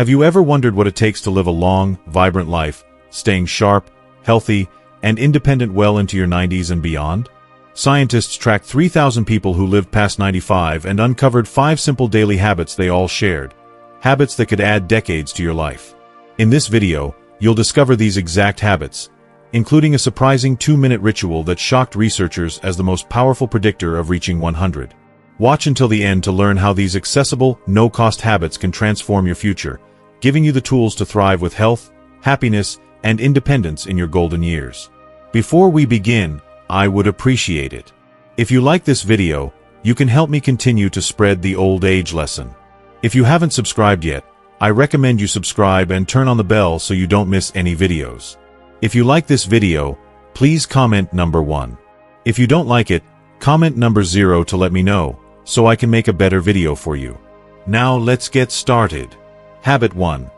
Have you ever wondered what it takes to live a long, vibrant life, staying sharp, healthy, and independent well into your 90s and beyond? Scientists tracked 3,000 people who lived past 95 and uncovered 5 simple daily habits they all shared. Habits that could add decades to your life. In this video, you'll discover these exact habits, including a surprising 2-minute ritual that shocked researchers as the most powerful predictor of reaching 100. Watch until the end to learn how these accessible, no-cost habits can transform your future, giving you the tools to thrive with health, happiness, and independence in your golden years. Before we begin, I would appreciate it if you like this video. You can help me continue to spread the old age lesson. If you haven't subscribed yet, I recommend you subscribe and turn on the bell so you don't miss any videos. If you like this video, please comment number 1. If you don't like it, comment number 0 to let me know, so I can make a better video for you. Now let's get started. Habit 1.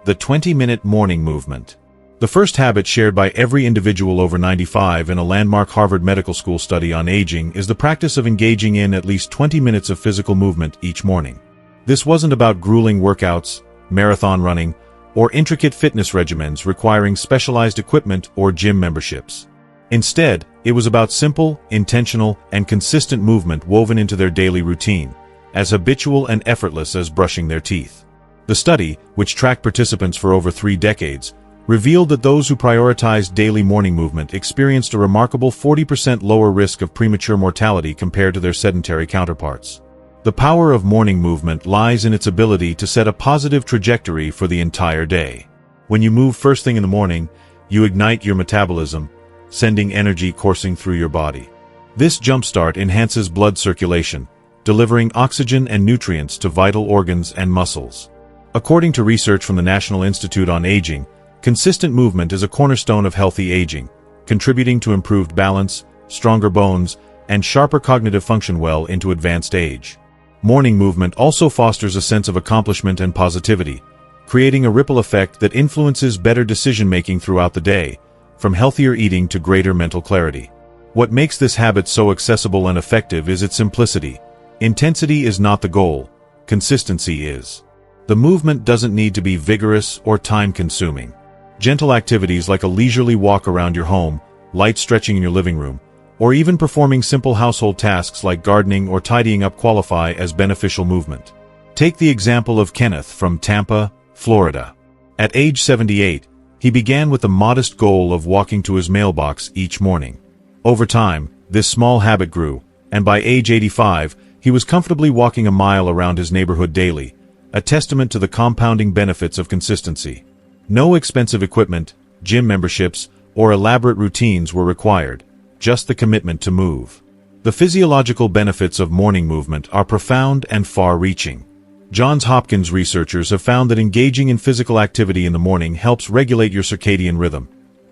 The 20-minute morning movement. The first habit shared by every individual over 95 in a landmark Harvard Medical School study on aging is the practice of engaging in at least 20 minutes of physical movement each morning. This wasn't about grueling workouts, marathon running, or intricate fitness regimens requiring specialized equipment or gym memberships. Instead, it was about simple, intentional, and consistent movement woven into their daily routine, as habitual and effortless as brushing their teeth. The study, which tracked participants for over 3 decades, revealed that those who prioritized daily morning movement experienced a remarkable 40% lower risk of premature mortality compared to their sedentary counterparts. The power of morning movement lies in its ability to set a positive trajectory for the entire day. When you move first thing in the morning, you ignite your metabolism, sending energy coursing through your body. This jumpstart enhances blood circulation, delivering oxygen and nutrients to vital organs and muscles. According to research from the National Institute on Aging, consistent movement is a cornerstone of healthy aging, contributing to improved balance, stronger bones, and sharper cognitive function well into advanced age. Morning movement also fosters a sense of accomplishment and positivity, creating a ripple effect that influences better decision-making throughout the day, from healthier eating to greater mental clarity. What makes this habit so accessible and effective is its simplicity. Intensity is not the goal, consistency is. The movement doesn't need to be vigorous or time-consuming. Gentle activities like a leisurely walk around your home, light stretching in your living room, or even performing simple household tasks like gardening or tidying up qualify as beneficial movement. Take the example of Kenneth from Tampa, Florida. At age 78, he began with the modest goal of walking to his mailbox each morning. Over time, this small habit grew, and by age 85, he was comfortably walking a mile around his neighborhood daily, a testament to the compounding benefits of consistency. No expensive equipment, gym memberships, or elaborate routines were required, just the commitment to move. The physiological benefits of morning movement are profound and far-reaching. Johns Hopkins researchers have found that engaging in physical activity in the morning helps regulate your circadian rhythm,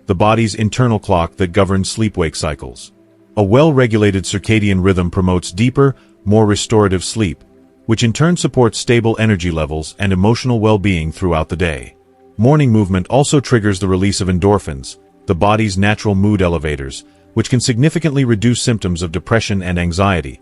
the body's internal clock that governs sleep-wake cycles. A well-regulated circadian rhythm promotes deeper, more restorative sleep, which in turn supports stable energy levels and emotional well-being throughout the day. Morning movement also triggers the release of endorphins, the body's natural mood elevators, which can significantly reduce symptoms of depression and anxiety.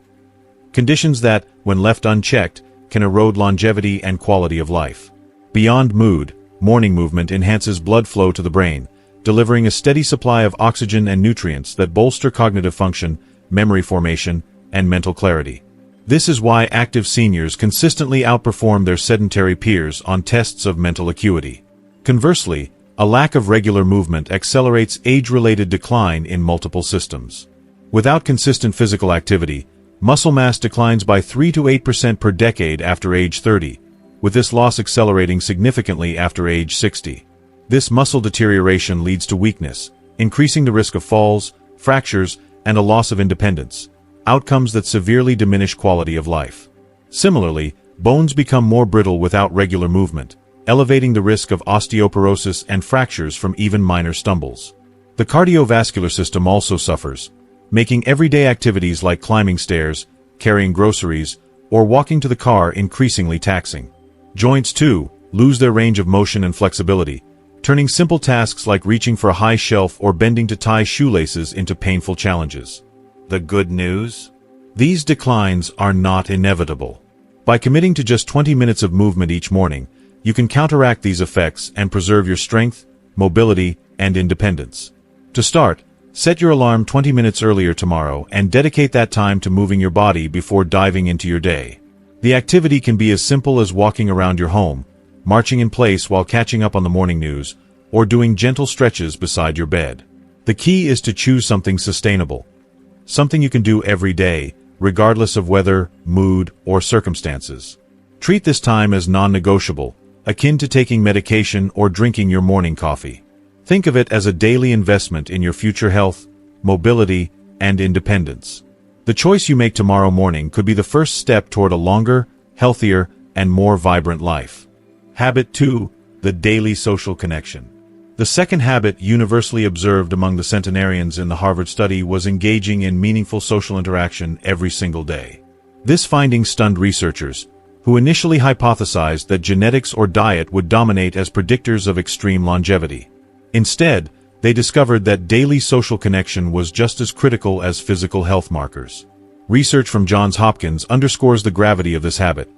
Conditions that, when left unchecked, can erode longevity and quality of life. Beyond mood, morning movement enhances blood flow to the brain, delivering a steady supply of oxygen and nutrients that bolster cognitive function, memory formation, and mental clarity. This is why active seniors consistently outperform their sedentary peers on tests of mental acuity. Conversely, a lack of regular movement accelerates age-related decline in multiple systems. Without consistent physical activity, muscle mass declines by 3 to 8% per decade after age 30, with this loss accelerating significantly after age 60. This muscle deterioration leads to weakness, increasing the risk of falls, fractures, and a loss of independence, outcomes that severely diminish quality of life. Similarly, bones become more brittle without regular movement, elevating the risk of osteoporosis and fractures from even minor stumbles. The cardiovascular system also suffers, making everyday activities like climbing stairs, carrying groceries, or walking to the car increasingly taxing. Joints, too, lose their range of motion and flexibility, turning simple tasks like reaching for a high shelf or bending to tie shoelaces into painful challenges. The good news? These declines are not inevitable. By committing to just 20 minutes of movement each morning, you can counteract these effects and preserve your strength, mobility, and independence. To start, set your alarm 20 minutes earlier tomorrow and dedicate that time to moving your body before diving into your day. The activity can be as simple as walking around your home, marching in place while catching up on the morning news, or doing gentle stretches beside your bed. The key is to choose something sustainable. Something you can do every day, regardless of weather, mood, or circumstances. Treat this time as non-negotiable, akin to taking medication or drinking your morning coffee. Think of it as a daily investment in your future health, mobility, and independence. The choice you make tomorrow morning could be the first step toward a longer, healthier, and more vibrant life. Habit 2. The daily social connection. The second habit universally observed among the centenarians in the Harvard study was engaging in meaningful social interaction every single day. This finding stunned researchers, who initially hypothesized that genetics or diet would dominate as predictors of extreme longevity. Instead, they discovered that daily social connection was just as critical as physical health markers. Research from Johns Hopkins underscores the gravity of this habit.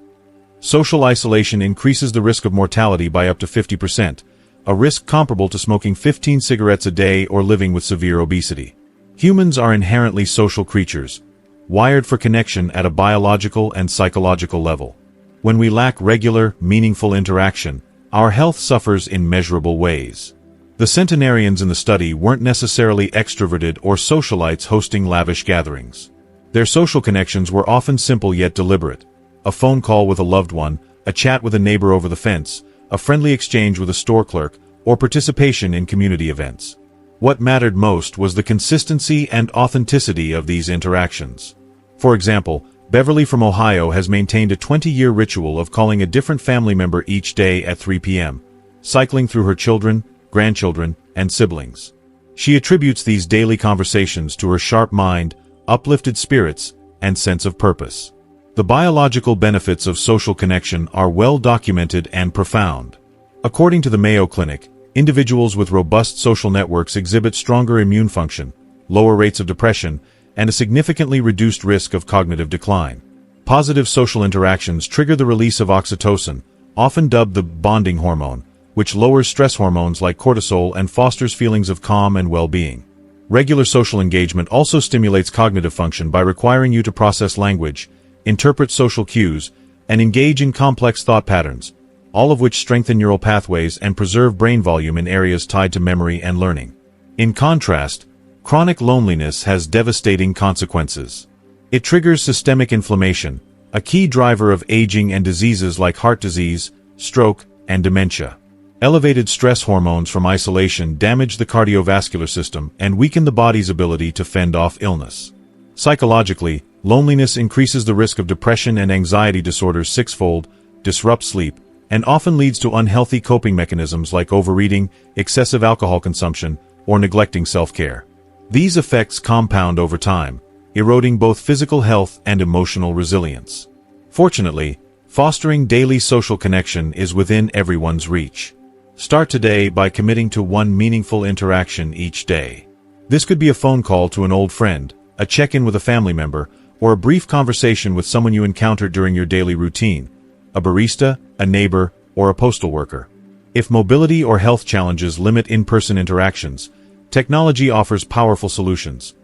Social isolation increases the risk of mortality by up to 50%, a risk comparable to smoking 15 cigarettes a day or living with severe obesity. Humans are inherently social creatures, wired for connection at a biological and psychological level. When we lack regular, meaningful interaction, our health suffers in measurable ways. The centenarians in the study weren't necessarily extroverted or socialites hosting lavish gatherings. Their social connections were often simple yet deliberate. A phone call with a loved one, a chat with a neighbor over the fence, a friendly exchange with a store clerk, or participation in community events. What mattered most was the consistency and authenticity of these interactions. For example, Beverly from Ohio has maintained a 20-year ritual of calling a different family member each day at 3 p.m., cycling through her children, grandchildren, and siblings. She attributes these daily conversations to her sharp mind, uplifted spirits, and sense of purpose. The biological benefits of social connection are well documented and profound. According to the Mayo Clinic, individuals with robust social networks exhibit stronger immune function, lower rates of depression, and a significantly reduced risk of cognitive decline. Positive social interactions trigger the release of oxytocin, often dubbed the bonding hormone, which lowers stress hormones like cortisol and fosters feelings of calm and well-being. Regular social engagement also stimulates cognitive function by requiring you to process language, interpret social cues, and engage in complex thought patterns, all of which strengthen neural pathways and preserve brain volume in areas tied to memory and learning. In contrast, chronic loneliness has devastating consequences. It triggers systemic inflammation, a key driver of aging and diseases like heart disease, stroke, and dementia. Elevated stress hormones from isolation damage the cardiovascular system and weaken the body's ability to fend off illness. Psychologically, loneliness increases the risk of depression and anxiety disorders sixfold, disrupts sleep, and often leads to unhealthy coping mechanisms like overeating, excessive alcohol consumption, or neglecting self-care. These effects compound over time, eroding both physical health and emotional resilience. Fortunately, fostering daily social connection is within everyone's reach. Start today by committing to one meaningful interaction each day. This could be a phone call to an old friend, a check-in with a family member, or a brief conversation with someone you encountered during your daily routine, a barista, a neighbor, or a postal worker. If mobility or health challenges limit in-person interactions, technology offers powerful solutions.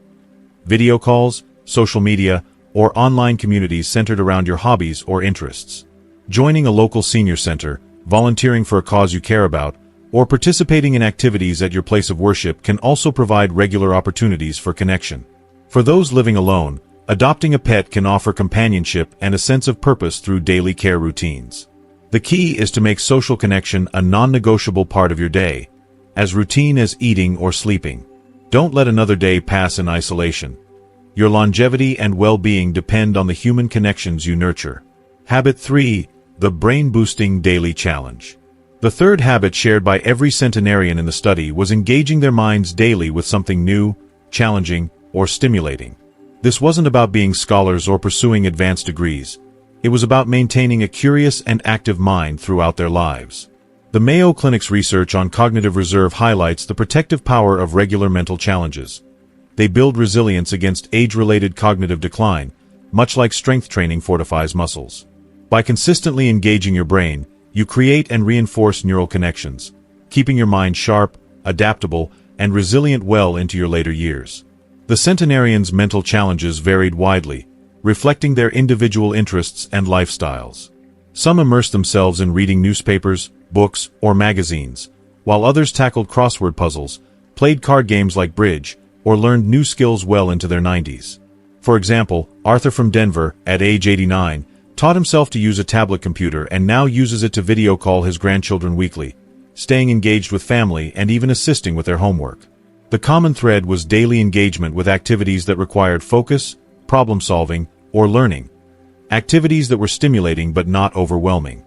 Video calls, social media, or online communities centered around your hobbies or interests. Joining a local senior center, volunteering for a cause you care about, or participating in activities at your place of worship can also provide regular opportunities for connection. For those living alone, adopting a pet can offer companionship and a sense of purpose through daily care routines. The key is to make social connection a non-negotiable part of your day, as routine as eating or sleeping. Don't let another day pass in isolation. Your longevity and well-being depend on the human connections you nurture. Habit 3. The brain-boosting daily challenge. The third habit shared by every centenarian in the study was engaging their minds daily with something new, challenging, or stimulating. This wasn't about being scholars or pursuing advanced degrees. It was about maintaining a curious and active mind throughout their lives. The Mayo Clinic's research on cognitive reserve highlights the protective power of regular mental challenges. They build resilience against age-related cognitive decline, much like strength training fortifies muscles. By consistently engaging your brain, You create and reinforce neural connections, keeping your mind sharp, adaptable, and resilient well into your later years. The centenarians' mental challenges varied widely, reflecting their individual interests and lifestyles. Some immersed themselves in reading newspapers, books, or magazines, while others tackled crossword puzzles, played card games like bridge, or learned new skills well into their 90s. For example, Arthur from Denver, at age 89, taught himself to use a tablet computer and now uses it to video call his grandchildren weekly, staying engaged with family and even assisting with their homework. The common thread was daily engagement with activities that required focus, problem-solving, or learning. Activities that were stimulating but not overwhelming.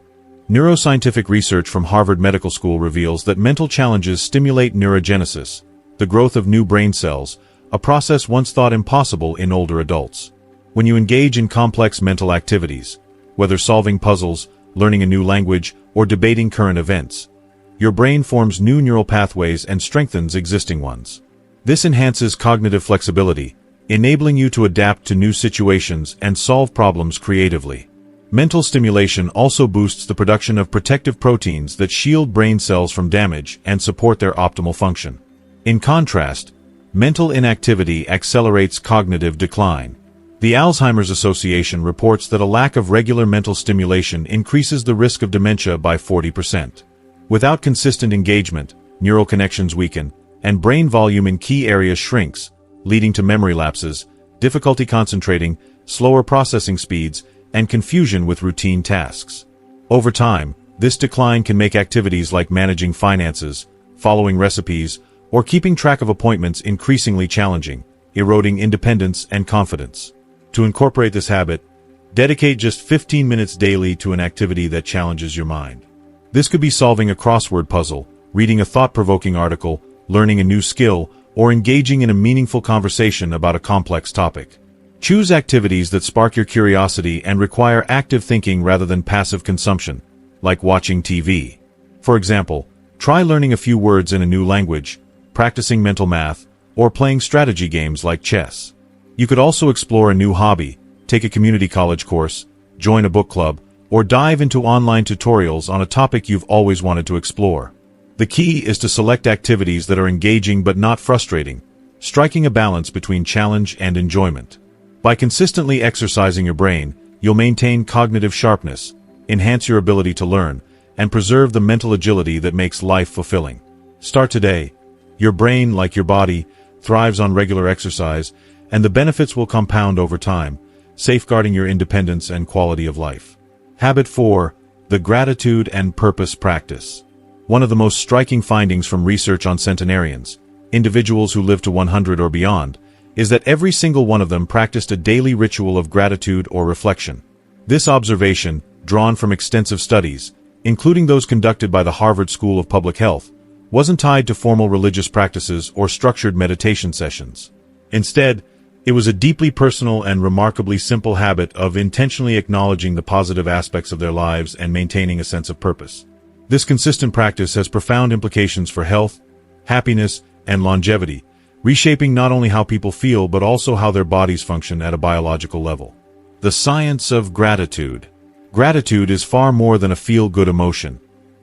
Neuroscientific research from Harvard Medical School reveals that mental challenges stimulate neurogenesis, the growth of new brain cells, a process once thought impossible in older adults. When you engage in complex mental activities, whether solving puzzles, learning a new language, or debating current events, your brain forms new neural pathways and strengthens existing ones. This enhances cognitive flexibility, enabling you to adapt to new situations and solve problems creatively. Mental stimulation also boosts the production of protective proteins that shield brain cells from damage and support their optimal function. In contrast, mental inactivity accelerates cognitive decline. The Alzheimer's Association reports that a lack of regular mental stimulation increases the risk of dementia by 40%. Without consistent engagement, neural connections weaken, and brain volume in key areas shrinks, leading to memory lapses, difficulty concentrating, slower processing speeds, and confusion with routine tasks. Over time, this decline can make activities like managing finances, following recipes, or keeping track of appointments increasingly challenging, eroding independence and confidence. To incorporate this habit, dedicate just 15 minutes daily to an activity that challenges your mind. This could be solving a crossword puzzle, reading a thought-provoking article, learning a new skill, or engaging in a meaningful conversation about a complex topic. Choose activities that spark your curiosity and require active thinking rather than passive consumption, like watching TV. For example, try learning a few words in a new language, practicing mental math, or playing strategy games like chess. You could also explore a new hobby, take a community college course, join a book club, or dive into online tutorials on a topic you've always wanted to explore. The key is to select activities that are engaging but not frustrating, striking a balance between challenge and enjoyment. By consistently exercising your brain, you'll maintain cognitive sharpness, enhance your ability to learn, and preserve the mental agility that makes life fulfilling. Start today. Your brain, like your body, thrives on regular exercise, and the benefits will compound over time, safeguarding your independence and quality of life. Habit 4. The gratitude and purpose practice. One of the most striking findings from research on centenarians, individuals who live to 100 or beyond, is that every single one of them practiced a daily ritual of gratitude or reflection. This observation, drawn from extensive studies, including those conducted by the Harvard School of Public Health, wasn't tied to formal religious practices or structured meditation sessions. Instead, it was a deeply personal and remarkably simple habit of intentionally acknowledging the positive aspects of their lives and maintaining a sense of purpose. This consistent practice has profound implications for health, happiness, and longevity, reshaping not only how people feel but also how their bodies function at a biological level. The science of gratitude. Gratitude is far more than a feel-good emotion.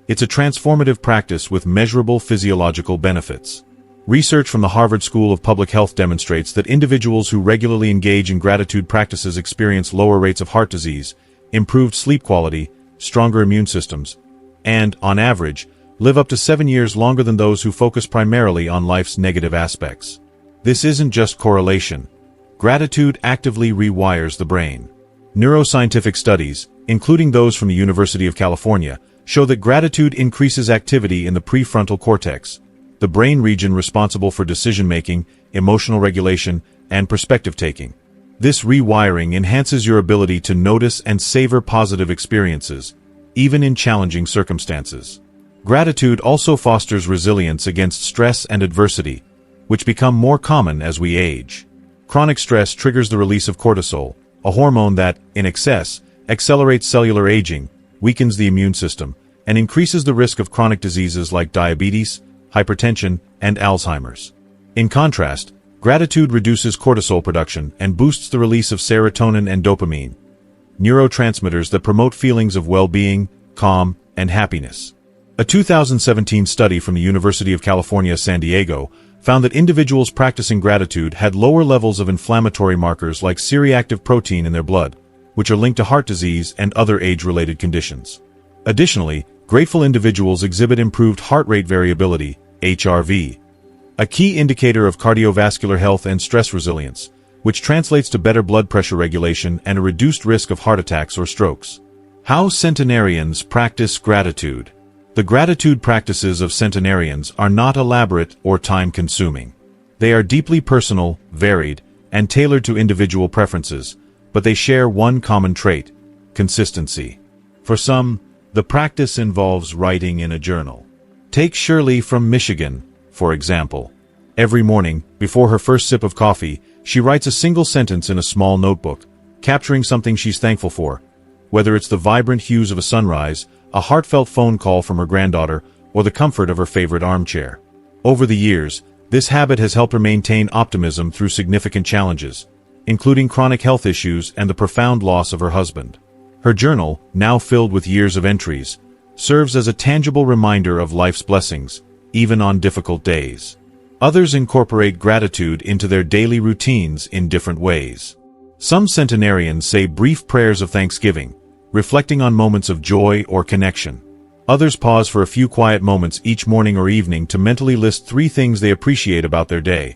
It's a transformative practice with measurable physiological benefits. Research from the Harvard School of Public Health demonstrates that individuals who regularly engage in gratitude practices experience lower rates of heart disease, improved sleep quality, stronger immune systems, and, on average, live up to 7 years longer than those who focus primarily on life's negative aspects. This isn't just correlation. Gratitude actively rewires the brain. Neuroscientific studies, including those from the University of California, show that gratitude increases activity in the prefrontal cortex, the brain region responsible for decision-making, emotional regulation, and perspective-taking. This rewiring enhances your ability to notice and savor positive experiences, even in challenging circumstances. Gratitude also fosters resilience against stress and adversity, which become more common as we age. Chronic stress triggers the release of cortisol, a hormone that, in excess, accelerates cellular aging, weakens the immune system, and increases the risk of chronic diseases like diabetes, hypertension, and Alzheimer's. In contrast, gratitude reduces cortisol production and boosts the release of serotonin and dopamine, neurotransmitters that promote feelings of well-being, calm, and happiness. A 2017 study from the University of California, San Diego, found that individuals practicing gratitude had lower levels of inflammatory markers like C-reactive protein in their blood, which are linked to heart disease and other age-related conditions. Additionally, grateful individuals exhibit improved heart rate variability, HRV, a key indicator of cardiovascular health and stress resilience, which translates to better blood pressure regulation and a reduced risk of heart attacks or strokes. How centenarians practice gratitude. The gratitude practices of centenarians are not elaborate or time-consuming. They are deeply personal, varied, and tailored to individual preferences, but they share one common trait: consistency. For some, the practice involves writing in a journal. Take Shirley from Michigan, for example. Every morning, before her first sip of coffee, she writes a single sentence in a small notebook, capturing something she's thankful for. Whether it's the vibrant hues of a sunrise, a heartfelt phone call from her granddaughter, or the comfort of her favorite armchair. Over the years, this habit has helped her maintain optimism through significant challenges, including chronic health issues and the profound loss of her husband. Her journal, now filled with years of entries, serves as a tangible reminder of life's blessings, even on difficult days. Others incorporate gratitude into their daily routines in different ways. Some centenarians say brief prayers of thanksgiving, reflecting on moments of joy or connection. Others pause for a few quiet moments each morning or evening to mentally list 3 things they appreciate about their day: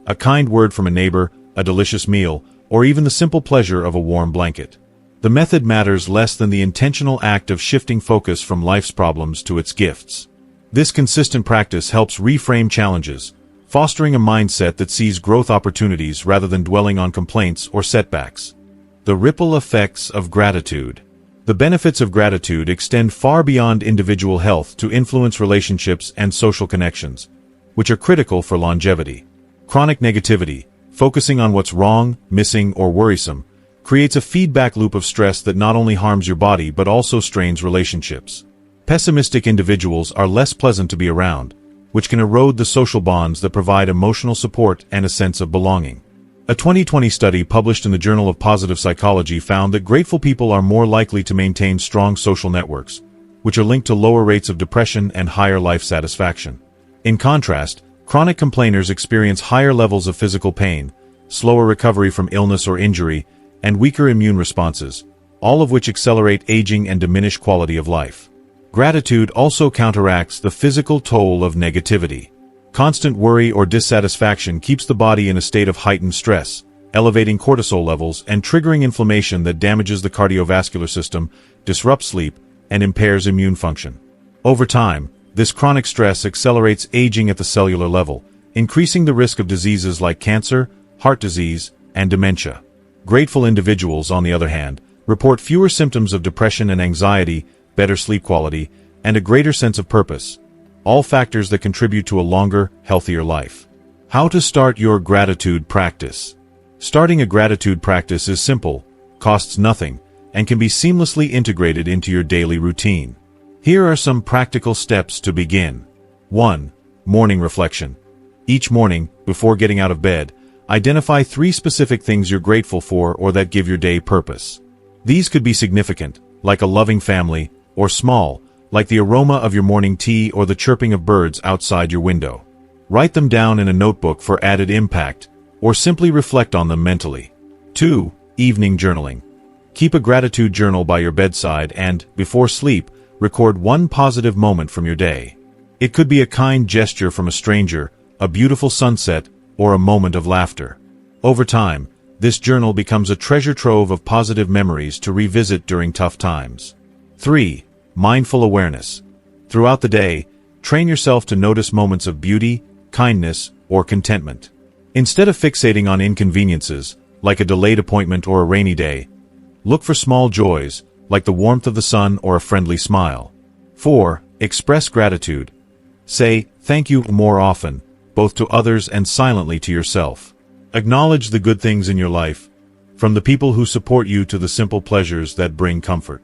a kind word from a neighbor, a delicious meal, or even the simple pleasure of a warm blanket. The method matters less than the intentional act of shifting focus from life's problems to its gifts. This consistent practice helps reframe challenges, fostering a mindset that sees growth opportunities rather than dwelling on complaints or setbacks. The ripple effects of gratitude. The benefits of gratitude extend far beyond individual health to influence relationships and social connections, which are critical for longevity. Chronic negativity, focusing on what's wrong, missing, or worrisome, creates a feedback loop of stress that not only harms your body but also strains relationships. Pessimistic individuals are less pleasant to be around, which can erode the social bonds that provide emotional support and a sense of belonging. A 2020 study published in the Journal of Positive Psychology found that grateful people are more likely to maintain strong social networks, which are linked to lower rates of depression and higher life satisfaction. In contrast, chronic complainers experience higher levels of physical pain, slower recovery from illness or injury, and weaker immune responses, all of which accelerate aging and diminish quality of life. Gratitude also counteracts the physical toll of negativity. Constant worry or dissatisfaction keeps the body in a state of heightened stress, elevating cortisol levels and triggering inflammation that damages the cardiovascular system, disrupts sleep, and impairs immune function. Over time, this chronic stress accelerates aging at the cellular level, increasing the risk of diseases like cancer, heart disease, and dementia. Grateful individuals, on the other hand, report fewer symptoms of depression and anxiety, better sleep quality, and a greater sense of purpose, all factors that contribute to a longer, healthier life. How to start your gratitude practice. Starting a gratitude practice is simple, costs nothing, and can be seamlessly integrated into your daily routine. Here are some practical steps to begin. 1. Morning reflection. Each morning, before getting out of bed, identify 3 specific things you're grateful for or that give your day purpose. These could be significant, like a loving family, or small, like the aroma of your morning tea or the chirping of birds outside your window. Write them down in a notebook for added impact, or simply reflect on them mentally. 2. Evening journaling. Keep a gratitude journal by your bedside and, before sleep, record one positive moment from your day. It could be a kind gesture from a stranger, a beautiful sunset, or a moment of laughter. Over time, this journal becomes a treasure trove of positive memories to revisit during tough times. 3. Mindful awareness. Throughout the day, train yourself to notice moments of beauty, kindness, or contentment. Instead of fixating on inconveniences, like a delayed appointment or a rainy day, look for small joys, like the warmth of the sun or a friendly smile. 4. Express gratitude. Say, thank you more often, both to others and silently to yourself. Acknowledge the good things in your life, from the people who support you to the simple pleasures that bring comfort.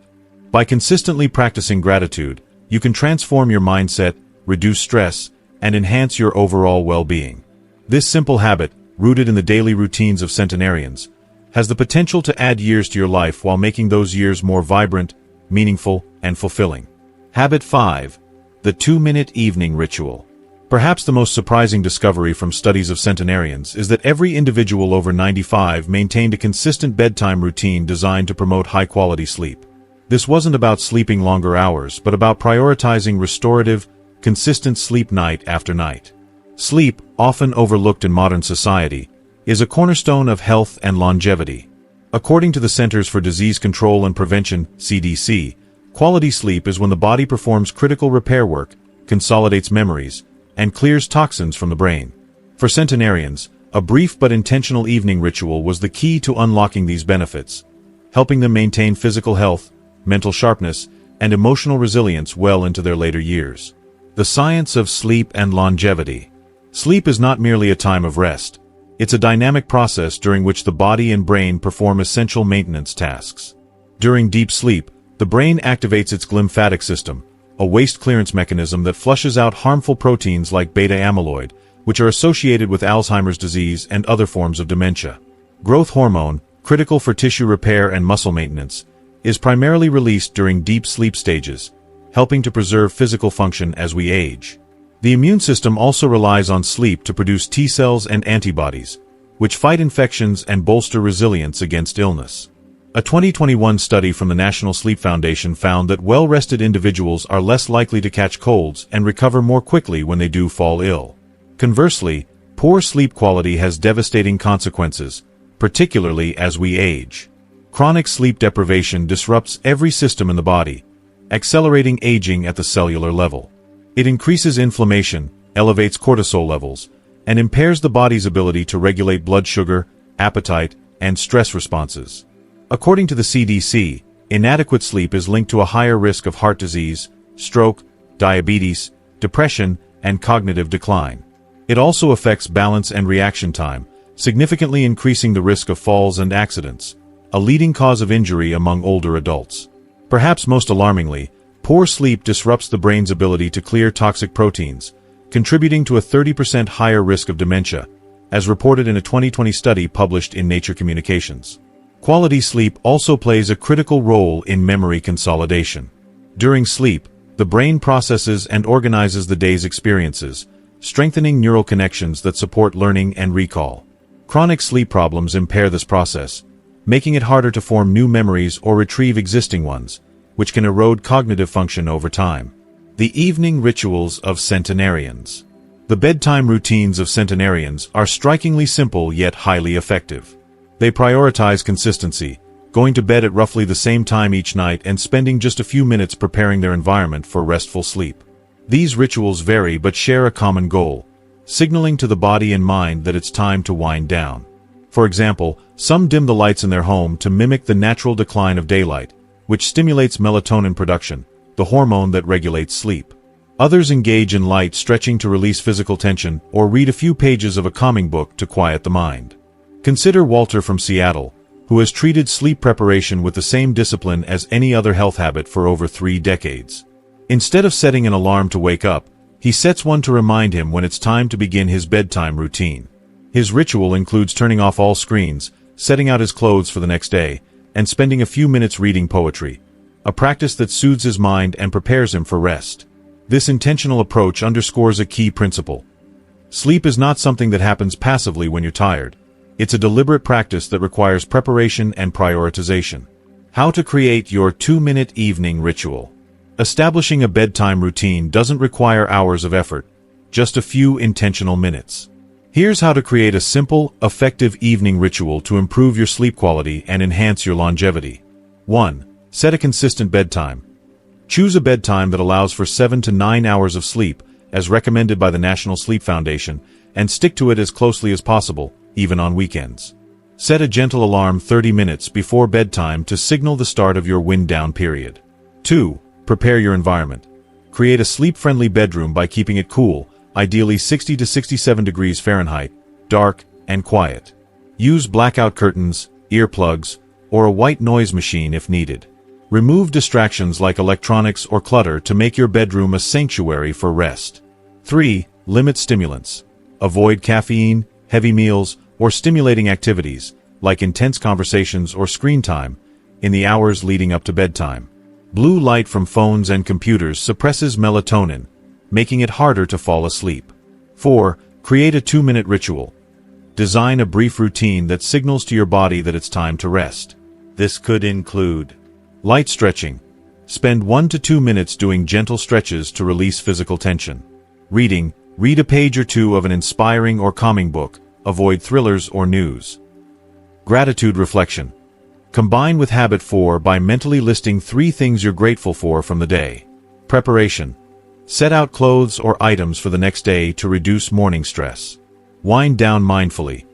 By consistently practicing gratitude, you can transform your mindset, reduce stress, and enhance your overall well-being. This simple habit, rooted in the daily routines of centenarians, has the potential to add years to your life while making those years more vibrant, meaningful, and fulfilling. Habit 5. The 2-minute evening ritual. Perhaps the most surprising discovery from studies of centenarians is that every individual over 95 maintained a consistent bedtime routine designed to promote high-quality sleep. This wasn't about sleeping longer hours, but about prioritizing restorative, consistent sleep night after night. Sleep, often overlooked in modern society, is a cornerstone of health and longevity. According to the Centers for Disease Control and Prevention, CDC, quality sleep is when the body performs critical repair work, consolidates memories, and clears toxins from the brain. For centenarians, a brief but intentional evening ritual was the key to unlocking these benefits, helping them maintain physical health, mental sharpness, and emotional resilience well into their later years. The science of sleep and longevity. Sleep is not merely a time of rest. It's a dynamic process during which the body and brain perform essential maintenance tasks. During deep sleep, the brain activates its glymphatic system, a waste clearance mechanism that flushes out harmful proteins like beta-amyloid, which are associated with Alzheimer's disease and other forms of dementia. Growth hormone, critical for tissue repair and muscle maintenance, is primarily released during deep sleep stages, helping to preserve physical function as we age. The immune system also relies on sleep to produce T cells and antibodies, which fight infections and bolster resilience against illness. A 2021 study from the National Sleep Foundation found that well-rested individuals are less likely to catch colds and recover more quickly when they do fall ill. Conversely, poor sleep quality has devastating consequences, particularly as we age. Chronic sleep deprivation disrupts every system in the body, accelerating aging at the cellular level. It increases inflammation, elevates cortisol levels, and impairs the body's ability to regulate blood sugar, appetite, and stress responses. According to the CDC, inadequate sleep is linked to a higher risk of heart disease, stroke, diabetes, depression, and cognitive decline. It also affects balance and reaction time, significantly increasing the risk of falls and accidents, a leading cause of injury among older adults. Perhaps most alarmingly, poor sleep disrupts the brain's ability to clear toxic proteins, contributing to a 30% higher risk of dementia, as reported in a 2020 study published in Nature Communications. Quality sleep also plays a critical role in memory consolidation. During sleep, the brain processes and organizes the day's experiences, strengthening neural connections that support learning and recall. Chronic sleep problems impair this process, making it harder to form new memories or retrieve existing ones, which can erode cognitive function over time. The evening rituals of centenarians. The bedtime routines of centenarians are strikingly simple yet highly effective. They prioritize consistency, going to bed at roughly the same time each night and spending just a few minutes preparing their environment for restful sleep. These rituals vary but share a common goal, signaling to the body and mind that it's time to wind down. For example, some dim the lights in their home to mimic the natural decline of daylight, which stimulates melatonin production, the hormone that regulates sleep. Others engage in light stretching to release physical tension or read a few pages of a calming book to quiet the mind. Consider Walter from Seattle, who has treated sleep preparation with the same discipline as any other health habit for over 3 decades. Instead of setting an alarm to wake up, he sets one to remind him when it's time to begin his bedtime routine. His ritual includes turning off all screens, setting out his clothes for the next day, and spending a few minutes reading poetry, a practice that soothes his mind and prepares him for rest. This intentional approach underscores a key principle. Sleep is not something that happens passively when you're tired. It's a deliberate practice that requires preparation and prioritization. How to create your 2-minute evening ritual. Establishing a bedtime routine doesn't require hours of effort, just a few intentional minutes. Here's how to create a simple, effective evening ritual to improve your sleep quality and enhance your longevity. 1. Set a consistent bedtime. Choose a bedtime that allows for 7 to 9 hours of sleep, as recommended by the National Sleep Foundation, and stick to it as closely as possible, even on weekends. Set a gentle alarm 30 minutes before bedtime to signal the start of your wind-down period. 2. Prepare your environment. Create a sleep-friendly bedroom by keeping it cool, ideally 60 to 67 degrees Fahrenheit, dark, and quiet. Use blackout curtains, earplugs, or a white noise machine if needed. Remove distractions like electronics or clutter to make your bedroom a sanctuary for rest. 3. Limit stimulants. Avoid caffeine, heavy meals, or stimulating activities, like intense conversations or screen time, in the hours leading up to bedtime. Blue light from phones and computers suppresses melatonin, making it harder to fall asleep. 4. Create a 2-minute ritual. Design a brief routine that signals to your body that it's time to rest. This could include light stretching. Spend 1 to 2 minutes doing gentle stretches to release physical tension. Reading. Read a page or two of an inspiring or calming book. Avoid thrillers or news. Gratitude reflection. Combine with habit 4 by mentally listing 3 things you're grateful for from the day. Preparation. Set out clothes or items for the next day to reduce morning stress. Wind down mindfully.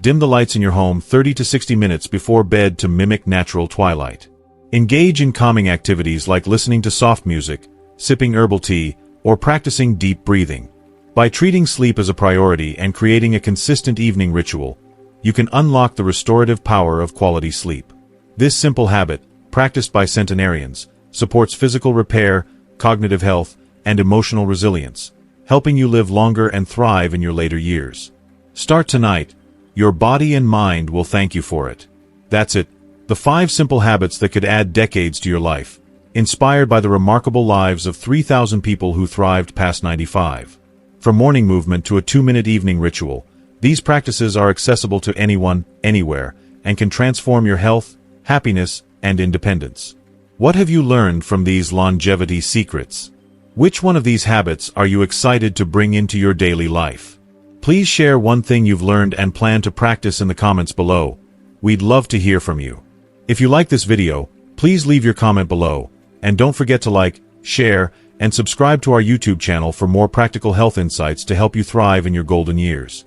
Dim the lights in your home 30 to 60 minutes before bed to mimic natural twilight. Engage in calming activities like listening to soft music, sipping herbal tea, or practicing deep breathing. By treating sleep as a priority and creating a consistent evening ritual, you can unlock the restorative power of quality sleep. This simple habit, practiced by centenarians, supports physical repair, cognitive health, and emotional resilience, helping you live longer and thrive in your later years. Start tonight. Your body and mind will thank you for it. That's it. The 5 simple habits that could add decades to your life, inspired by the remarkable lives of 3,000 people who thrived past 95. From morning movement to a 2-minute evening ritual, these practices are accessible to anyone, anywhere, and can transform your health, happiness, and independence. What have you learned from these longevity secrets? Which one of these habits are you excited to bring into your daily life? Please share one thing you've learned and plan to practice in the comments below. We'd love to hear from you. If you like this video, please leave your comment below, and don't forget to like, share, and subscribe to our YouTube channel for more practical health insights to help you thrive in your golden years.